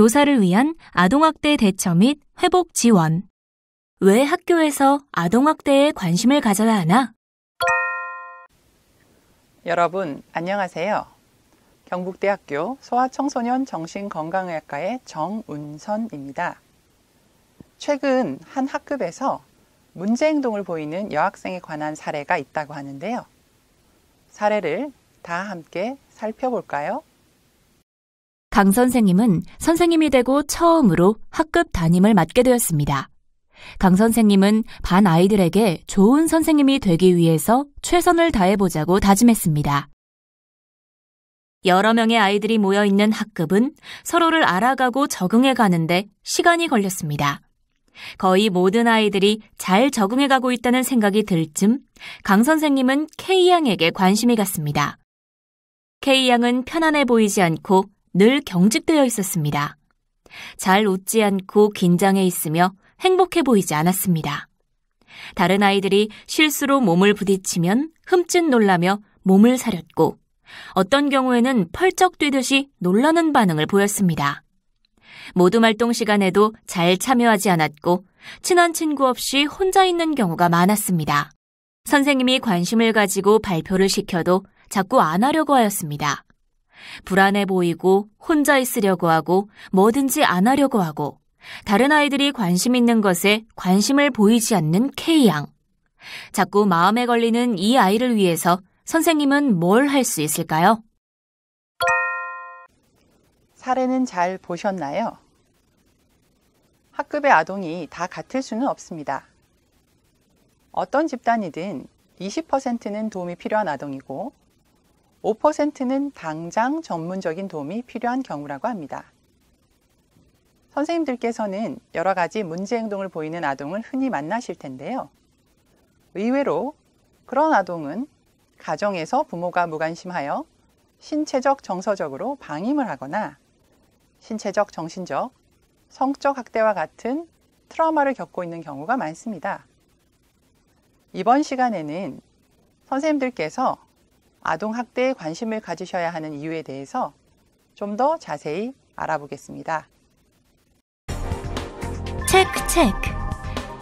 교사를 위한 아동학대 대처 및 회복 지원. 왜 학교에서 아동학대에 관심을 가져야 하나? 여러분, 안녕하세요. 경북대학교 소아청소년 정신건강의학과의 정운선입니다. 최근 한 학급에서 문제 행동을 보이는 여학생에 관한 사례가 있다고 하는데요. 사례를 다 함께 살펴볼까요? 강 선생님은 선생님이 되고 처음으로 학급 담임을 맡게 되었습니다. 강 선생님은 반 아이들에게 좋은 선생님이 되기 위해서 최선을 다해보자고 다짐했습니다. 여러 명의 아이들이 모여있는 학급은 서로를 알아가고 적응해 가는데 시간이 걸렸습니다. 거의 모든 아이들이 잘 적응해가고 있다는 생각이 들 즈음 강 선생님은 K양에게 관심이 갔습니다. K양은 편안해 보이지 않고 늘 경직되어 있었습니다. 잘 웃지 않고 긴장해 있으며 행복해 보이지 않았습니다. 다른 아이들이 실수로 몸을 부딪히면 흠칫 놀라며 몸을 사렸고 어떤 경우에는 펄쩍 뛰듯이 놀라는 반응을 보였습니다. 모둠 활동 시간에도 잘 참여하지 않았고 친한 친구 없이 혼자 있는 경우가 많았습니다. 선생님이 관심을 가지고 발표를 시켜도 자꾸 안 하려고 하였습니다. 불안해 보이고 혼자 있으려고 하고 뭐든지 안 하려고 하고 다른 아이들이 관심 있는 것에 관심을 보이지 않는 K양. 자꾸 마음에 걸리는 이 아이를 위해서 선생님은 뭘 할 수 있을까요? 사례는 잘 보셨나요? 학급의 아동이 다 같을 수는 없습니다. 어떤 집단이든 20%는 도움이 필요한 아동이고 5%는 당장 전문적인 도움이 필요한 경우라고 합니다. 선생님들께서는 여러 가지 문제 행동을 보이는 아동을 흔히 만나실 텐데요. 의외로 그런 아동은 가정에서 부모가 무관심하여 신체적, 정서적으로 방임을 하거나 신체적, 정신적, 성적 학대와 같은 트라우마를 겪고 있는 경우가 많습니다. 이번 시간에는 선생님들께서 아동 학대에 관심을 가지셔야 하는 이유에 대해서 좀 더 자세히 알아보겠습니다. 체크.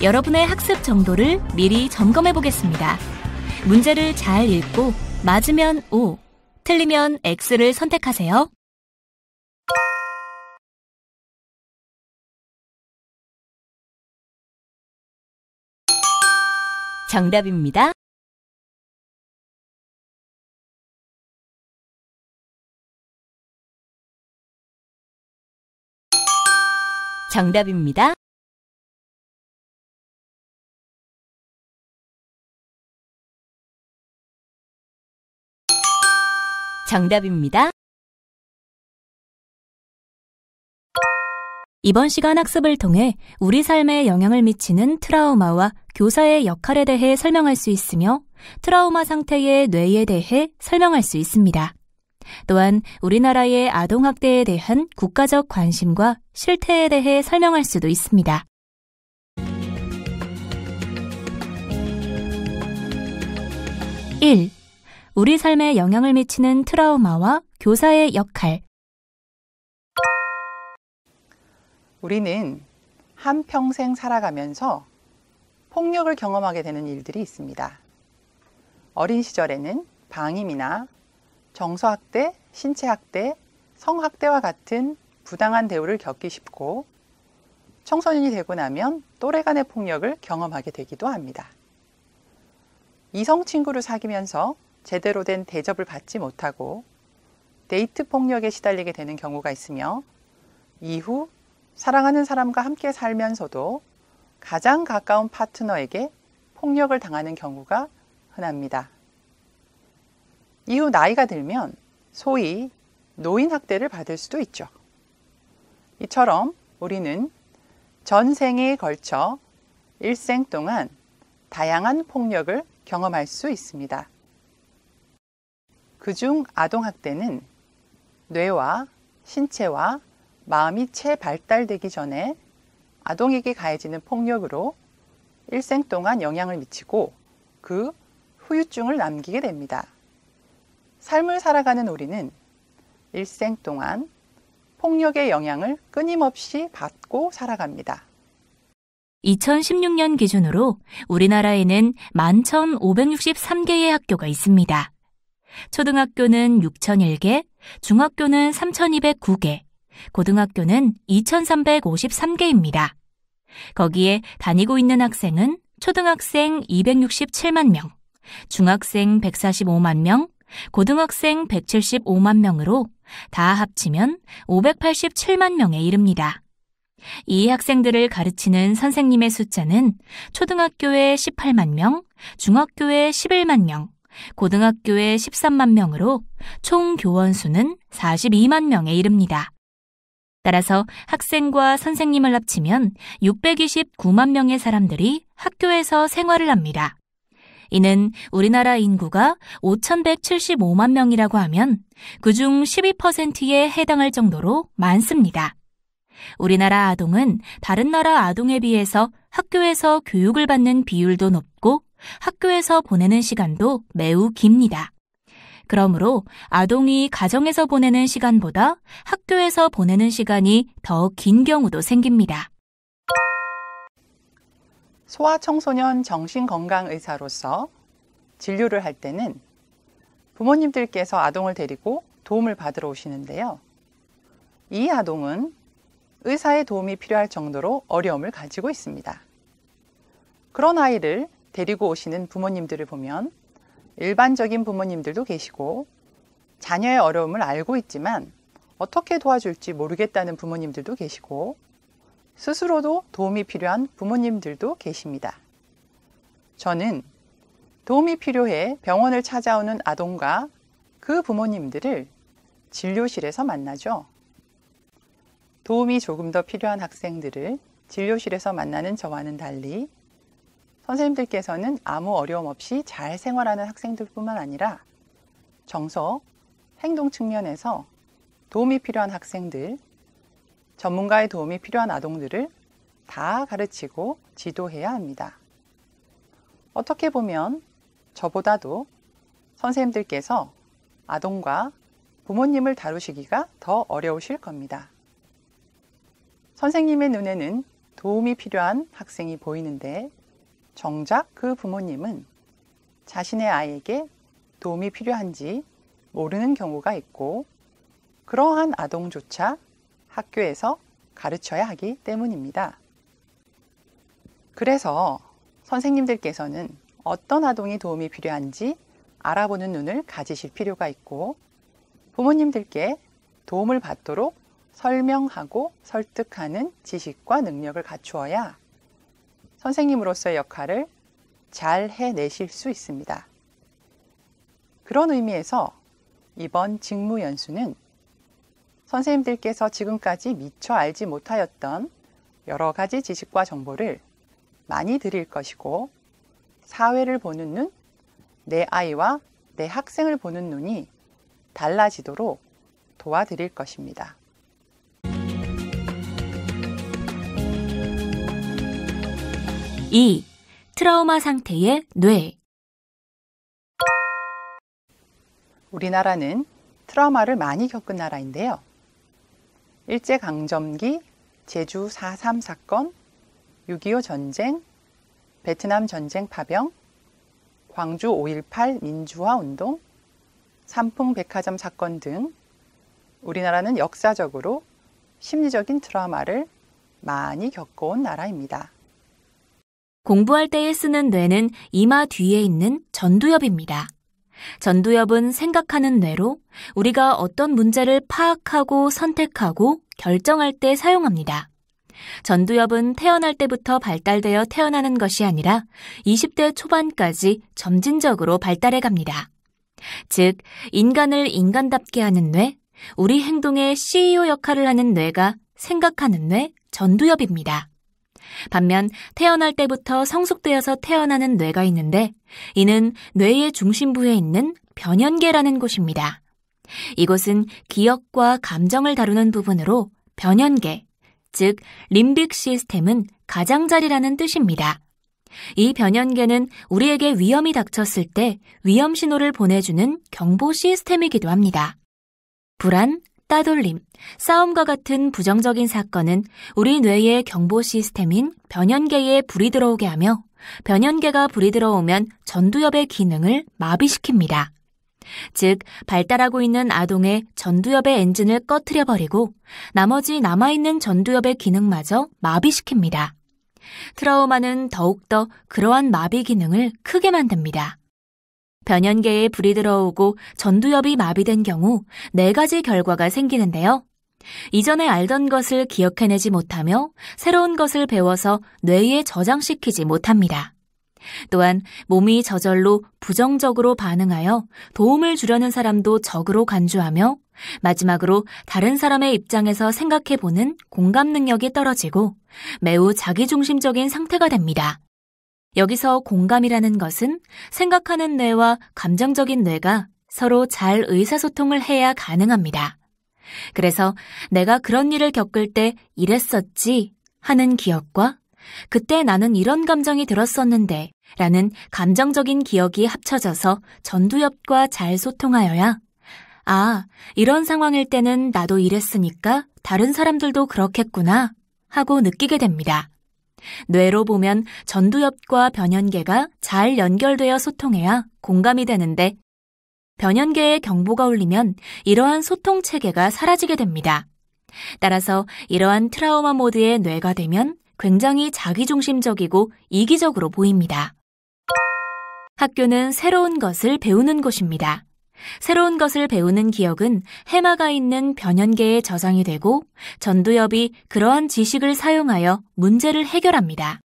여러분의 학습 정도를 미리 점검해 보겠습니다. 문제를 잘 읽고 맞으면 O, 틀리면 X를 선택하세요. 정답입니다. 정답입니다. 정답입니다. 이번 시간 학습을 통해 우리 삶에 영향을 미치는 트라우마와 교사의 역할에 대해 설명할 수 있으며 트라우마 상태의 뇌에 대해 설명할 수 있습니다. 또한 우리나라의 아동학대에 대한 국가적 관심과 실태에 대해 설명할 수도 있습니다. 1. 우리 삶에 영향을 미치는 트라우마와 교사의 역할. 우리는 한평생 살아가면서 폭력을 경험하게 되는 일들이 있습니다. 어린 시절에는 방임이나 정서학대, 신체학대, 성학대와 같은 부당한 대우를 겪기 쉽고 청소년이 되고 나면 또래 간의 폭력을 경험하게 되기도 합니다. 이성 친구를 사귀면서 제대로 된 대접을 받지 못하고 데이트 폭력에 시달리게 되는 경우가 있으며 이후 사랑하는 사람과 함께 살면서도 가장 가까운 파트너에게 폭력을 당하는 경우가 흔합니다. 이후 나이가 들면 소위 노인학대를 받을 수도 있죠. 이처럼 우리는 전생에 걸쳐 일생 동안 다양한 폭력을 경험할 수 있습니다. 그중 아동학대는 뇌와 신체와 마음이 채 발달되기 전에 아동에게 가해지는 폭력으로 일생 동안 영향을 미치고 그 후유증을 남기게 됩니다. 삶을 살아가는 우리는 일생 동안 폭력의 영향을 끊임없이 받고 살아갑니다. 2016년 기준으로 우리나라에는 11,563개의 학교가 있습니다. 초등학교는 6,001개, 중학교는 3,209개, 고등학교는 2,353개입니다. 거기에 다니고 있는 학생은 초등학생 267만 명, 중학생 145만 명, 고등학생 175만 명으로 다 합치면 587만 명에 이릅니다. 이 학생들을 가르치는 선생님의 숫자는 초등학교에 18만 명, 중학교에 11만 명, 고등학교에 13만 명으로 총 교원 수는 42만 명에 이릅니다. 따라서 학생과 선생님을 합치면 629만 명의 사람들이 학교에서 생활을 합니다. 이는 우리나라 인구가 5,175만 명이라고 하면 그중 12%에 해당할 정도로 많습니다. 우리나라 아동은 다른 나라 아동에 비해서 학교에서 교육을 받는 비율도 높고 학교에서 보내는 시간도 매우 깁니다. 그러므로 아동이 가정에서 보내는 시간보다 학교에서 보내는 시간이 더 긴 경우도 생깁니다. 소아청소년 정신건강의사로서 진료를 할 때는 부모님들께서 아동을 데리고 도움을 받으러 오시는데요. 이 아동은 의사의 도움이 필요할 정도로 어려움을 가지고 있습니다. 그런 아이를 데리고 오시는 부모님들을 보면 일반적인 부모님들도 계시고 자녀의 어려움을 알고 있지만 어떻게 도와줄지 모르겠다는 부모님들도 계시고 스스로도 도움이 필요한 부모님들도 계십니다. 저는 도움이 필요해 병원을 찾아오는 아동과 그 부모님들을 진료실에서 만나죠. 도움이 조금 더 필요한 학생들을 진료실에서 만나는 저와는 달리 선생님들께서는 아무 어려움 없이 잘 생활하는 학생들뿐만 아니라 정서, 행동 측면에서 도움이 필요한 학생들, 전문가의 도움이 필요한 아동들을 다 가르치고 지도해야 합니다. 어떻게 보면 저보다도 선생님들께서 아동과 부모님을 다루시기가 더 어려우실 겁니다. 선생님의 눈에는 도움이 필요한 학생이 보이는데 정작 그 부모님은 자신의 아이에게 도움이 필요한지 모르는 경우가 있고 그러한 아동조차 학교에서 가르쳐야 하기 때문입니다. 그래서 선생님들께서는 어떤 아동이 도움이 필요한지 알아보는 눈을 가지실 필요가 있고 부모님들께 도움을 받도록 설명하고 설득하는 지식과 능력을 갖추어야 선생님으로서의 역할을 잘 해내실 수 있습니다. 그런 의미에서 이번 직무연수는 선생님들께서 지금까지 미처 알지 못하였던 여러 가지 지식과 정보를 많이 드릴 것이고 사회를 보는 눈, 내 아이와 내 학생을 보는 눈이 달라지도록 도와드릴 것입니다. 이 트라우마 상태의 뇌. 우리나라는 트라우마를 많이 겪은 나라인데요. 일제강점기, 제주 4.3 사건, 6.25 전쟁, 베트남 전쟁 파병, 광주 5.18 민주화 운동, 삼풍 백화점 사건 등 우리나라는 역사적으로 심리적인 트라우마를 많이 겪어온 나라입니다. 공부할 때에 쓰는 뇌는 이마 뒤에 있는 전두엽입니다. 전두엽은 생각하는 뇌로 우리가 어떤 문제를 파악하고 선택하고 결정할 때 사용합니다. 전두엽은 태어날 때부터 발달되어 태어나는 것이 아니라 20대 초반까지 점진적으로 발달해 갑니다. 즉, 인간을 인간답게 하는 뇌, 우리 행동의 CEO 역할을 하는 뇌가 생각하는 뇌, 전두엽입니다. 반면 태어날 때부터 성숙되어서 태어나는 뇌가 있는데 이는 뇌의 중심부에 있는 변연계라는 곳입니다. 이곳은 기억과 감정을 다루는 부분으로 변연계, 즉 림빅 시스템은 가장자리라는 뜻입니다. 이 변연계는 우리에게 위험이 닥쳤을 때 위험 신호를 보내주는 경보 시스템이기도 합니다. 불안, 따돌림, 싸움과 같은 부정적인 사건은 우리 뇌의 경보 시스템인 변연계에 불이 들어오게 하며 변연계가 불이 들어오면 전두엽의 기능을 마비시킵니다. 즉, 발달하고 있는 아동의 전두엽의 엔진을 꺼트려버리고 나머지 남아있는 전두엽의 기능마저 마비시킵니다. 트라우마는 더욱더 그러한 마비 기능을 크게 만듭니다. 변연계에 불이 들어오고 전두엽이 마비된 경우 4가지 결과가 생기는데요. 이전에 알던 것을 기억해내지 못하며 새로운 것을 배워서 뇌에 저장시키지 못합니다. 또한 몸이 저절로 부정적으로 반응하여 도움을 주려는 사람도 적으로 간주하며 마지막으로 다른 사람의 입장에서 생각해보는 공감 능력이 떨어지고 매우 자기중심적인 상태가 됩니다. 여기서 공감이라는 것은 생각하는 뇌와 감정적인 뇌가 서로 잘 의사소통을 해야 가능합니다. 그래서 내가 그런 일을 겪을 때 이랬었지 하는 기억과 그때 나는 이런 감정이 들었었는데 라는 감정적인 기억이 합쳐져서 전두엽과 잘 소통하여야 아, 이런 상황일 때는 나도 이랬으니까 다른 사람들도 그렇겠구나 하고 느끼게 됩니다. 뇌로 보면 전두엽과 변연계가 잘 연결되어 소통해야 공감이 되는데 변연계에 경보가 울리면 이러한 소통 체계가 사라지게 됩니다. 따라서 이러한 트라우마 모드의 뇌가 되면 굉장히 자기중심적이고 이기적으로 보입니다. 학교는 새로운 것을 배우는 곳입니다. 새로운 것을 배우는 기억은 해마가 있는 변연계에 저장이 되고 전두엽이 그러한 지식을 사용하여 문제를 해결합니다.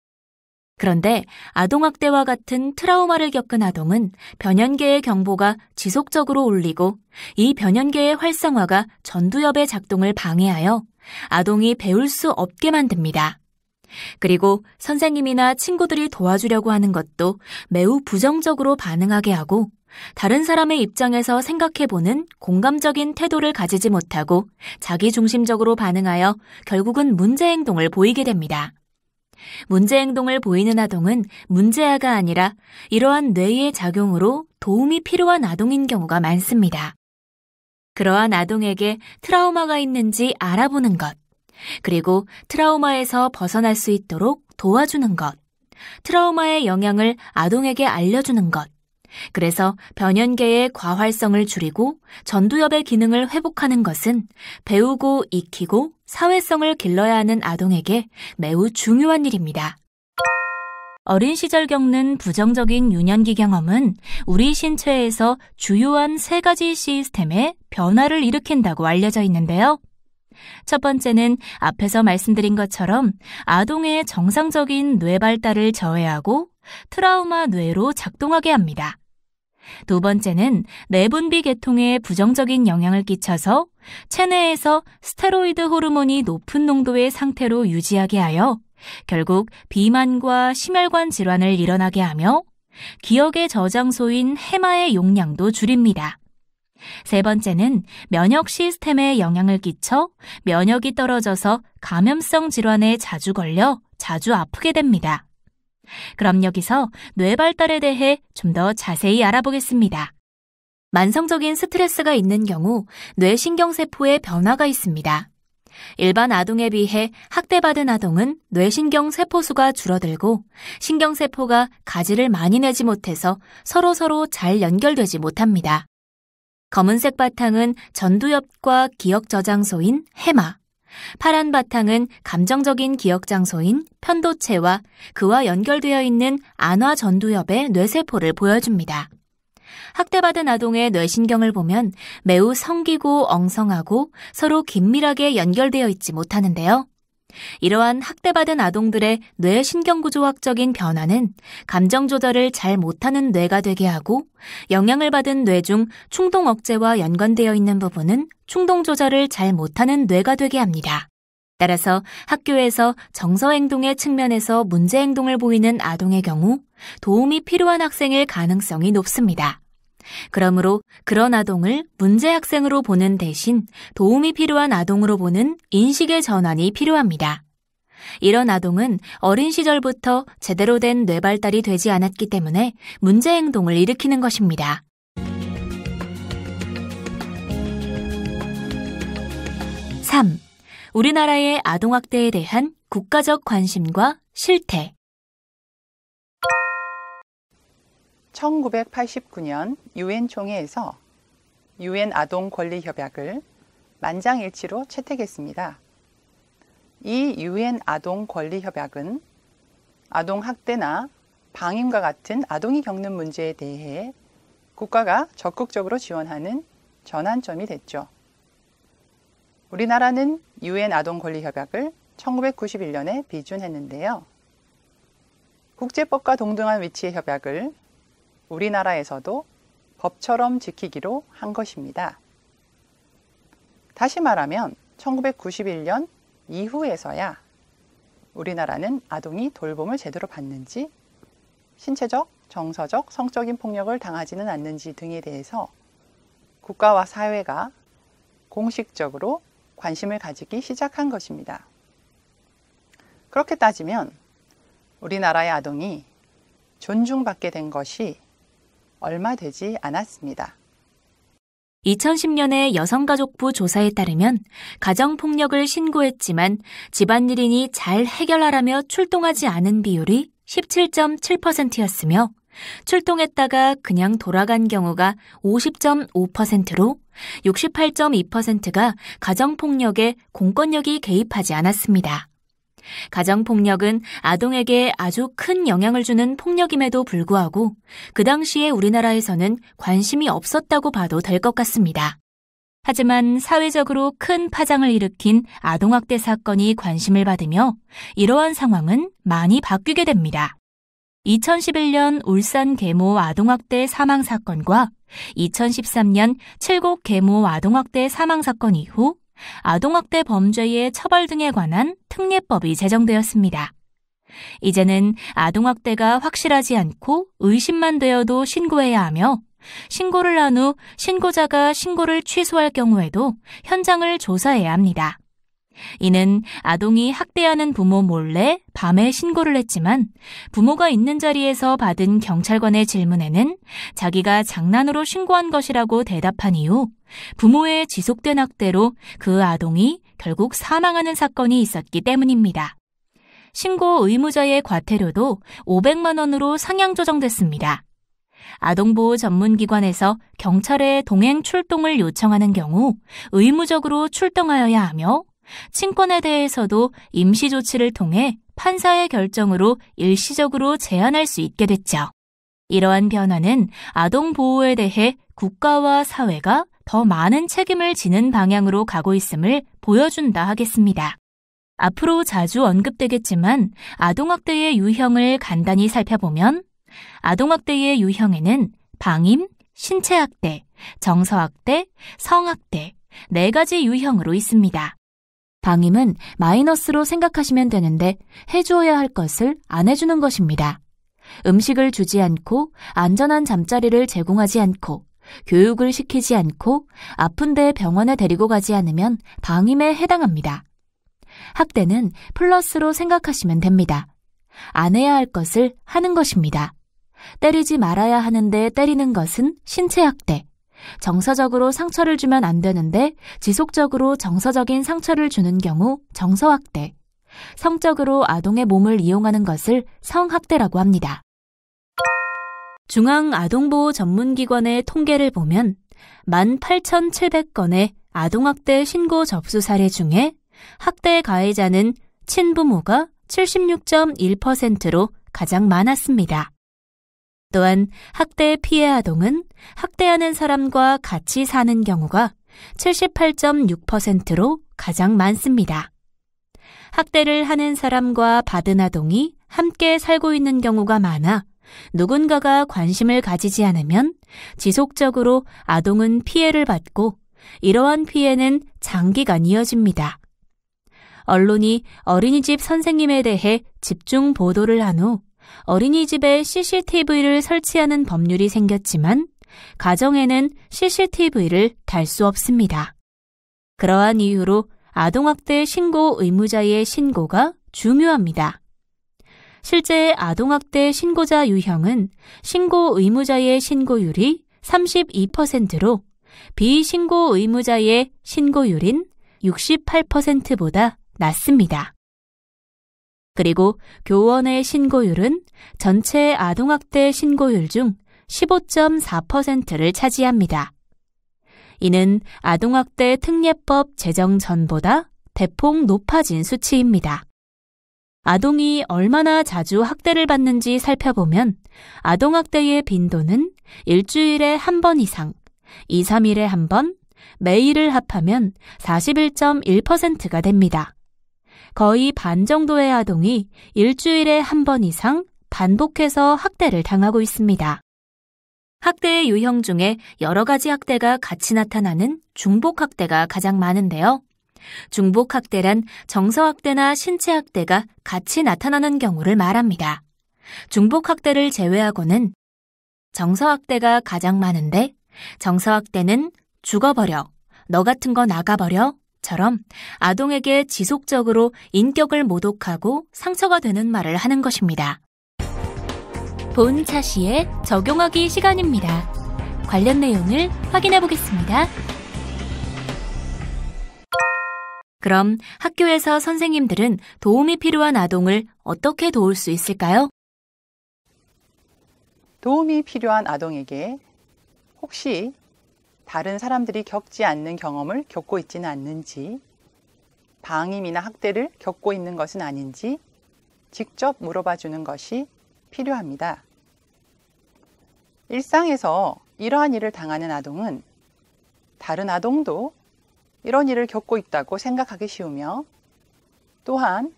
그런데 아동학대와 같은 트라우마를 겪은 아동은 변연계의 경보가 지속적으로 울리고 이 변연계의 활성화가 전두엽의 작동을 방해하여 아동이 배울 수 없게 만듭니다. 그리고 선생님이나 친구들이 도와주려고 하는 것도 매우 부정적으로 반응하게 하고 다른 사람의 입장에서 생각해보는 공감적인 태도를 가지지 못하고 자기중심적으로 반응하여 결국은 문제행동을 보이게 됩니다. 문제행동을 보이는 아동은 문제아가 아니라 이러한 뇌의 작용으로 도움이 필요한 아동인 경우가 많습니다. 그러한 아동에게 트라우마가 있는지 알아보는 것, 그리고 트라우마에서 벗어날 수 있도록 도와주는 것, 트라우마의 영향을 아동에게 알려주는 것, 그래서 변연계의 과활성을 줄이고 전두엽의 기능을 회복하는 것은 배우고 익히고 사회성을 길러야 하는 아동에게 매우 중요한 일입니다. 어린 시절 겪는 부정적인 유년기 경험은 우리 신체에서 주요한 3가지 시스템의 변화를 일으킨다고 알려져 있는데요. 첫 번째는 앞에서 말씀드린 것처럼 아동의 정상적인 뇌 발달을 저해하고 트라우마 뇌로 작동하게 합니다. 두 번째는 내분비 계통에 부정적인 영향을 끼쳐서 체내에서 스테로이드 호르몬이 높은 농도의 상태로 유지하게 하여 결국 비만과 심혈관 질환을 일어나게 하며 기억의 저장소인 해마의 용량도 줄입니다. 세 번째는 면역 시스템에 영향을 끼쳐 면역이 떨어져서 감염성 질환에 자주 걸려 자주 아프게 됩니다. 그럼 여기서 뇌 발달에 대해 좀 더 자세히 알아보겠습니다. 만성적인 스트레스가 있는 경우 뇌신경세포에 변화가 있습니다. 일반 아동에 비해 학대받은 아동은 뇌신경 세포수가 줄어들고 신경세포가 가지를 많이 내지 못해서 서로 잘 연결되지 못합니다. 검은색 바탕은 전두엽과 기억 저장소인 해마, 파란 바탕은 감정적인 기억 장소인 편도체와 그와 연결되어 있는 안화 전두엽의 뇌세포를 보여줍니다. 학대받은 아동의 뇌신경을 보면 매우 성기고 엉성하고 서로 긴밀하게 연결되어 있지 못하는데요. 이러한 학대받은 아동들의 뇌신경구조학적인 변화는 감정 조절을 잘 못하는 뇌가 되게 하고 영향을 받은 뇌 중 충동 억제와 연관되어 있는 부분은 충동 조절을 잘 못하는 뇌가 되게 합니다. 따라서 학교에서 정서행동의 측면에서 문제행동을 보이는 아동의 경우 도움이 필요한 학생일 가능성이 높습니다. 그러므로 그런 아동을 문제 학생으로 보는 대신 도움이 필요한 아동으로 보는 인식의 전환이 필요합니다. 이런 아동은 어린 시절부터 제대로 된 뇌발달이 되지 않았기 때문에 문제 행동을 일으키는 것입니다. 3. 우리나라의 아동학대에 대한 국가적 관심과 실태. 1989년 유엔 총회에서 유엔 아동 권리 협약을 만장일치로 채택했습니다. 이 유엔 아동 권리 협약은 아동 학대나 방임과 같은 아동이 겪는 문제에 대해 국가가 적극적으로 지원하는 전환점이 됐죠. 우리나라는 유엔 아동 권리 협약을 1991년에 비준했는데요. 국제법과 동등한 위치의 협약을 우리나라에서도 법처럼 지키기로 한 것입니다. 다시 말하면 1991년 이후에서야 우리나라는 아동이 돌봄을 제대로 받는지, 신체적, 정서적, 성적인 폭력을 당하지는 않는지 등에 대해서 국가와 사회가 공식적으로 관심을 가지기 시작한 것입니다. 그렇게 따지면 우리나라의 아동이 존중받게 된 것이 얼마 되지 않았습니다. 2010년의 여성가족부 조사에 따르면 가정폭력을 신고했지만 집안일인이 잘 해결하라며 출동하지 않은 비율이 17.7%였으며 출동했다가 그냥 돌아간 경우가 50.5%로 68.2%가 가정폭력에 공권력이 개입하지 않았습니다. 가정폭력은 아동에게 아주 큰 영향을 주는 폭력임에도 불구하고 그 당시에 우리나라에서는 관심이 없었다고 봐도 될 것 같습니다. 하지만 사회적으로 큰 파장을 일으킨 아동학대 사건이 관심을 받으며 이러한 상황은 많이 바뀌게 됩니다. 2011년 울산 계모 아동학대 사망사건과 2013년 칠곡 계모 아동학대 사망사건 이후 아동학대 범죄의 처벌 등에 관한 특례법이 제정되었습니다. 이제는 아동학대가 확실하지 않고 의심만 되어도 신고해야 하며 신고를 한 후 신고자가 신고를 취소할 경우에도 현장을 조사해야 합니다. 이는 아동이 학대하는 부모 몰래 밤에 신고를 했지만 부모가 있는 자리에서 받은 경찰관의 질문에는 자기가 장난으로 신고한 것이라고 대답한 이후 부모의 지속된 학대로 그 아동이 결국 사망하는 사건이 있었기 때문입니다. 신고 의무자의 과태료도 500만 원으로 상향 조정됐습니다. 아동보호 전문기관에서 경찰에 동행 출동을 요청하는 경우 의무적으로 출동하여야 하며 친권에 대해서도 임시조치를 통해 판사의 결정으로 일시적으로 제한할 수 있게 됐죠. 이러한 변화는 아동 보호에 대해 국가와 사회가 더 많은 책임을 지는 방향으로 가고 있음을 보여준다 하겠습니다. 앞으로 자주 언급되겠지만 아동학대의 유형을 간단히 살펴보면 아동학대의 유형에는 방임, 신체학대, 정서학대, 성학대 4가지 유형으로 있습니다. 방임은 마이너스로 생각하시면 되는데 해주어야 할 것을 안 해주는 것입니다. 음식을 주지 않고 안전한 잠자리를 제공하지 않고 교육을 시키지 않고 아픈데 병원에 데리고 가지 않으면 방임에 해당합니다. 학대는 플러스로 생각하시면 됩니다. 안 해야 할 것을 하는 것입니다. 때리지 말아야 하는데 때리는 것은 신체학대. 정서적으로 상처를 주면 안 되는데 지속적으로 정서적인 상처를 주는 경우 정서학대, 성적으로 아동의 몸을 이용하는 것을 성학대라고 합니다. 중앙아동보호 전문기관의 통계를 보면 18,700건의 아동학대 신고 접수 사례 중에 학대 가해자는 친부모가 76.1%로 가장 많았습니다. 또한 학대 피해 아동은 학대하는 사람과 같이 사는 경우가 78.6%로 가장 많습니다. 학대를 하는 사람과 받은 아동이 함께 살고 있는 경우가 많아 누군가가 관심을 가지지 않으면 지속적으로 아동은 피해를 받고 이러한 피해는 장기간 이어집니다. 언론이 어린이집 선생님에 대해 집중 보도를 한 후 어린이집에 CCTV를 설치하는 법률이 생겼지만 가정에는 CCTV를 달 수 없습니다. 그러한 이유로 아동학대 신고 의무자의 신고가 중요합니다. 실제 아동학대 신고자 유형은 신고 의무자의 신고율이 32%로 비신고 의무자의 신고율인 68%보다 낮습니다. 그리고 교원의 신고율은 전체 아동학대 신고율 중 15.4%를 차지합니다. 이는 아동학대 특례법 제정 전보다 대폭 높아진 수치입니다. 아동이 얼마나 자주 학대를 받는지 살펴보면 아동학대의 빈도는 일주일에 한 번 이상, 2, 3일에 한 번, 매일을 합하면 41.1%가 됩니다. 거의 반 정도의 아동이 일주일에 한 번 이상 반복해서 학대를 당하고 있습니다. 학대의 유형 중에 여러 가지 학대가 같이 나타나는 중복학대가 가장 많은데요. 중복학대란 정서학대나 신체학대가 같이 나타나는 경우를 말합니다. 중복학대를 제외하고는 정서학대가 가장 많은데 정서학대는 죽어버려, 너 같은 거 나가버려 처럼 아동에게 지속적으로 인격을 모독하고 상처가 되는 말을 하는 것입니다. 본 차시의 적용하기 시간입니다. 관련 내용을 확인해 보겠습니다. 그럼 학교에서 선생님들은 도움이 필요한 아동을 어떻게 도울 수 있을까요? 도움이 필요한 아동에게 혹시 다른 사람들이 겪지 않는 경험을 겪고 있지는 않는지, 방임이나 학대를 겪고 있는 것은 아닌지 직접 물어봐 주는 것이 필요합니다. 일상에서 이러한 일을 당하는 아동은 다른 아동도 이런 일을 겪고 있다고 생각하기 쉬우며, 또한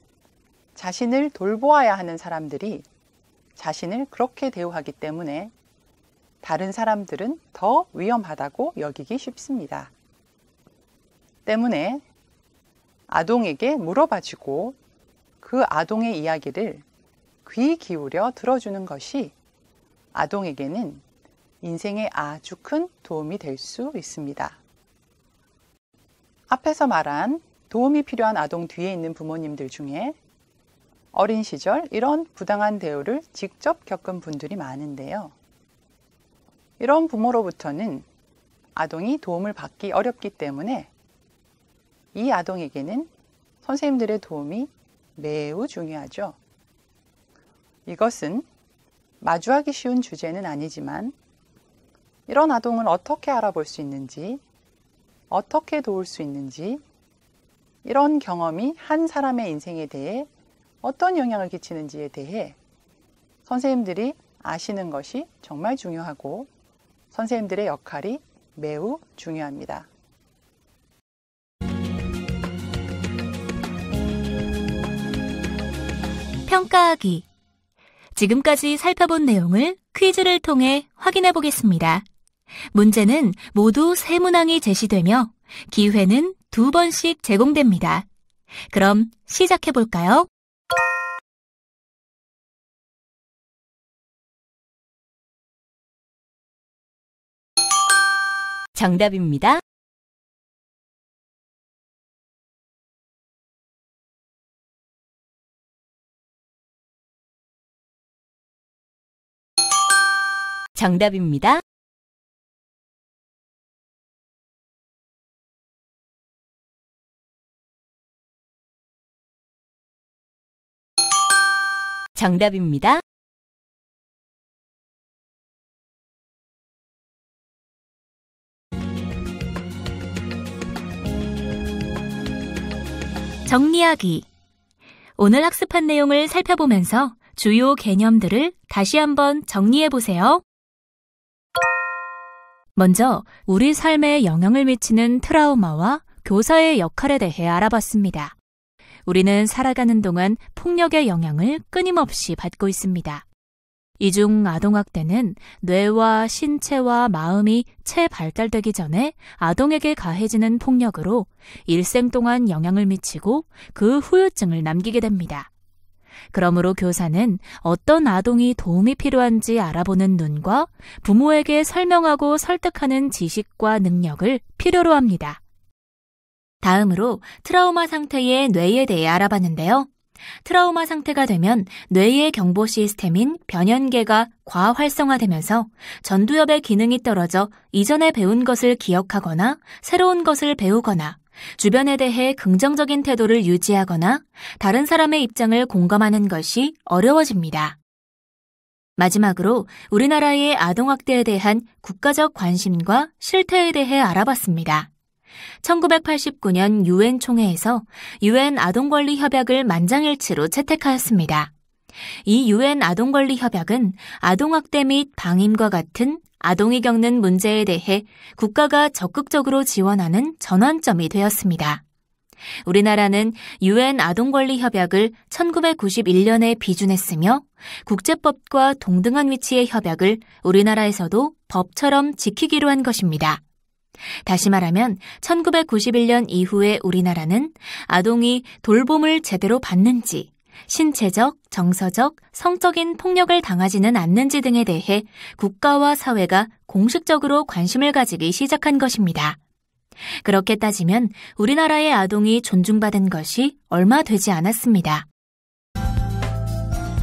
자신을 돌보아야 하는 사람들이 자신을 그렇게 대우하기 때문에 다른 사람들은 더 위험하다고 여기기 쉽습니다. 때문에 아동에게 물어봐주고 그 아동의 이야기를 귀 기울여 들어주는 것이 아동에게는 인생에 아주 큰 도움이 될 수 있습니다. 앞에서 말한 도움이 필요한 아동 뒤에 있는 부모님들 중에 어린 시절 이런 부당한 대우를 직접 겪은 분들이 많은데요. 이런 부모로부터는 아동이 도움을 받기 어렵기 때문에 이 아동에게는 선생님들의 도움이 매우 중요하죠. 이것은 마주하기 쉬운 주제는 아니지만 이런 아동을 어떻게 알아볼 수 있는지, 어떻게 도울 수 있는지, 이런 경험이 한 사람의 인생에 대해 어떤 영향을 끼치는지에 대해 선생님들이 아시는 것이 정말 중요하고 선생님들의 역할이 매우 중요합니다. 평가하기. 지금까지 살펴본 내용을 퀴즈를 통해 확인해 보겠습니다. 문제는 모두 세 문항이 제시되며 기회는 2번씩 제공됩니다. 그럼 시작해 볼까요? 정답입니다. 정답입니다. 정답입니다. 정리하기. 오늘 학습한 내용을 살펴보면서 주요 개념들을 다시 한번 정리해 보세요. 먼저 우리 삶에 영향을 미치는 트라우마와 교사의 역할에 대해 알아봤습니다. 우리는 살아가는 동안 폭력의 영향을 끊임없이 받고 있습니다. 이 중 아동학대는 뇌와 신체와 마음이 채 발달되기 전에 아동에게 가해지는 폭력으로 일생 동안 영향을 미치고 그 후유증을 남기게 됩니다. 그러므로 교사는 어떤 아동이 도움이 필요한지 알아보는 눈과 부모에게 설명하고 설득하는 지식과 능력을 필요로 합니다. 다음으로 트라우마 상태의 뇌에 대해 알아봤는데요. 트라우마 상태가 되면 뇌의 경보 시스템인 변연계가 과활성화되면서 전두엽의 기능이 떨어져 이전에 배운 것을 기억하거나 새로운 것을 배우거나 주변에 대해 긍정적인 태도를 유지하거나 다른 사람의 입장을 공감하는 것이 어려워집니다. 마지막으로 우리나라의 아동학대에 대한 국가적 관심과 실태에 대해 알아봤습니다. 1989년 유엔 총회에서 유엔 아동권리 협약을 만장일치로 채택하였습니다. 이 유엔 아동권리 협약은 아동학대 및 방임과 같은 아동이 겪는 문제에 대해 국가가 적극적으로 지원하는 전환점이 되었습니다. 우리나라는 유엔 아동권리 협약을 1991년에 비준했으며 국제법과 동등한 위치의 협약을 우리나라에서도 법처럼 지키기로 한 것입니다. 다시 말하면 1991년 이후에 우리나라는 아동이 돌봄을 제대로 받는지, 신체적, 정서적, 성적인 폭력을 당하지는 않는지 등에 대해 국가와 사회가 공식적으로 관심을 가지기 시작한 것입니다. 그렇게 따지면 우리나라의 아동이 존중받은 것이 얼마 되지 않았습니다.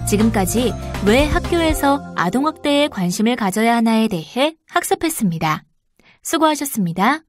지금까지 왜 학교에서 아동학대에 관심을 가져야 하나에 대해 학습했습니다. 수고하셨습니다.